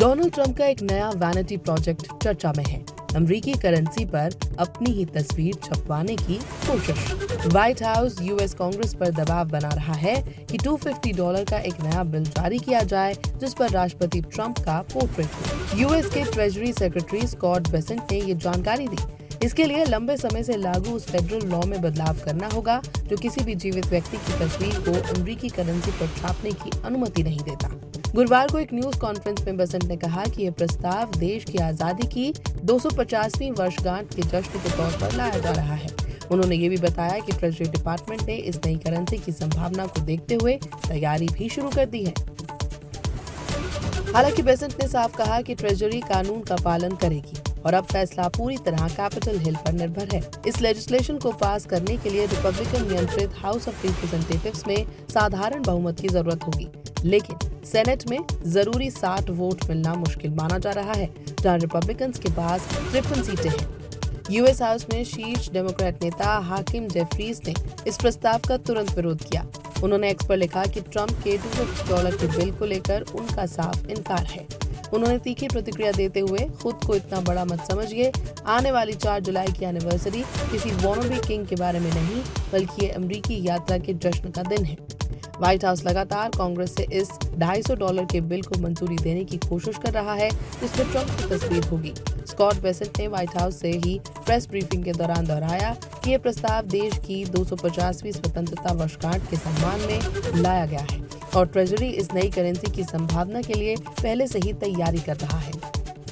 Donald Trump का एक नया वैनिटी प्रोजेक्ट चर्चा में है। अमेरिकी करेंसी पर अपनी ही तस्वीर छपवाने की कोशिश। व्हाइट हाउस यूएस कांग्रेस पर दबाव बना रहा है कि $250 का एक नया बिल जारी किया जाए जिस पर राष्ट्रपति ट्रंप का पोर्ट्रेट हो। यूएस के ट्रेजरी सेक्रेटरी स्कॉट बेसेंट ने ये जानकारी दी। इसके लिए लंबे समय से लागू उस फेडरल लॉ में बदलाव करना होगा जो किसी भी जीवित व्यक्ति की तस्वीर को अमेरिकी करेंसी पर छापने की अनुमति नहीं देता। गुरुवार को एक न्यूज कॉन्फ्रेंस में बेसेंट ने कहा कि यह प्रस्ताव देश की आजादी की 250वीं वर्षगांठ के जश्न के तौर पर लाया जा रहा है। उन्होंने ये भी बताया कि ट्रेजरी डिपार्टमेंट ने इस नई करेंसी की संभावना को देखते हुए तैयारी भी शुरू कर दी है। हालांकि बेसेंट ने साफ कहा कि ट्रेजरी कानून का पालन करेगी और अब फैसला पूरी तरह कैपिटल हिल पर निर्भर है। इस लेजिस्लेशन को पास करने के लिए रिपब्लिकन नियंत्रित हाउस ऑफ रिप्रेजेंटेटिव्स में साधारण बहुमत की जरूरत होगी, लेकिन सेनेट में जरूरी 60 वोट मिलना मुश्किल माना जा रहा है, जहां रिपब्लिकन्स के पास 53 सीटें हैं। यूएस हाउस में शीर्ष डेमोक्रेट नेता हाकिम जेफरीज ने इस प्रस्ताव का तुरंत विरोध किया। उन्होंने एक्स पर लिखा कि ट्रंप के $250 के बिल को लेकर उनका साफ इनकार है। उन्होंने तीखी प्रतिक्रिया देते हुए खुद को इतना बड़ा मत समझिए, आने वाली 4 जुलाई की एनिवर्सरी किसी वॉनबी किंग के बारे में नहीं बल्कि ये अमेरिकी यात्रा के जश्न का दिन है। व्हाइट हाउस लगातार कांग्रेस से इस $250 के बिल को मंजूरी देने की कोशिश कर रहा है जिसमें ट्रंप की तस्वीर होगी। स्कॉट बेसेंट ने व्हाइट हाउस से ही प्रेस ब्रीफिंग के दौरान दोहराया कि यह प्रस्ताव देश की 250वीं स्वतंत्रता वर्षगांठ के सम्मान में लाया गया है और ट्रेजरी इस नई करेंसी की संभावना के लिए पहले से ही तैयारी कर रहा है।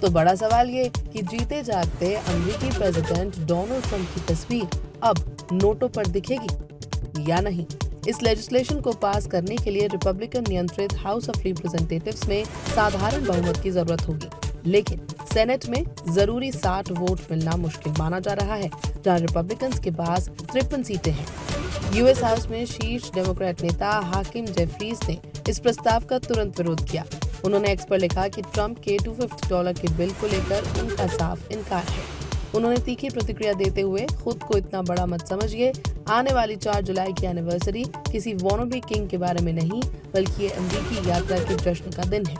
तो बड़ा सवाल ये कि जीते जागते अमेरिकी प्रेसिडेंट डोनाल्ड ट्रंप की तस्वीर अब नोटों पर दिखेगी या नहीं। इस लेजिस्लेशन को पास करने के लिए रिपब्लिकन नियंत्रित हाउस ऑफ रिप्रेजेंटेटिव्स में साधारण बहुमत की जरूरत होगी, लेकिन सेनेट में जरूरी 60 वोट मिलना मुश्किल माना जा रहा है, जहां रिपब्लिकन्स के पास 53 सीटें हैं। यूएस हाउस में शीर्ष डेमोक्रेट नेता हाकिम जेफरीज ने इस प्रस्ताव का तुरंत विरोध किया। उन्होंने एक्स पर लिखा कि ट्रंप के $250 के बिल को लेकर उनका साफ इनकार है। उन्होंने तीखी प्रतिक्रिया देते हुए खुद को इतना बड़ा मत समझिए, आने वाली 4 जुलाई की एनिवर्सरी किसी वॉनबी किंग के बारे में नहीं बल्कि ये अमेरिकी यात्रा के जश्न का दिन है।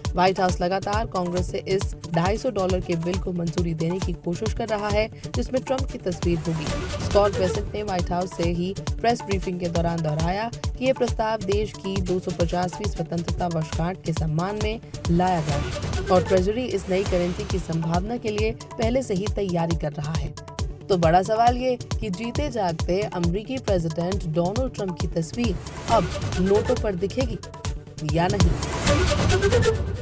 व्हाइट हाउस लगातार कांग्रेस से इस $250 के बिल को मंजूरी देने की कोशिश कर रहा है जिसमें ट्रंप की तस्वीर होगी। स्कॉट बेसेंट ने व्हाइट हाउस से ही प्रेस ब्रीफिंग के दौरान दोहराया कि यह प्रस्ताव देश की 250वीं स्वतंत्रता वर्षगांठ के सम्मान में लाया गया है और ट्रेजरी इस नई करेंसी की संभावना के लिए पहले से ही तैयारी कर रहा है। तो बड़ा सवाल ये कि जीते जागते अमेरिकी प्रेसिडेंट डोनाल्ड ट्रंप की तस्वीर अब नोटों पर दिखेगी या नहीं।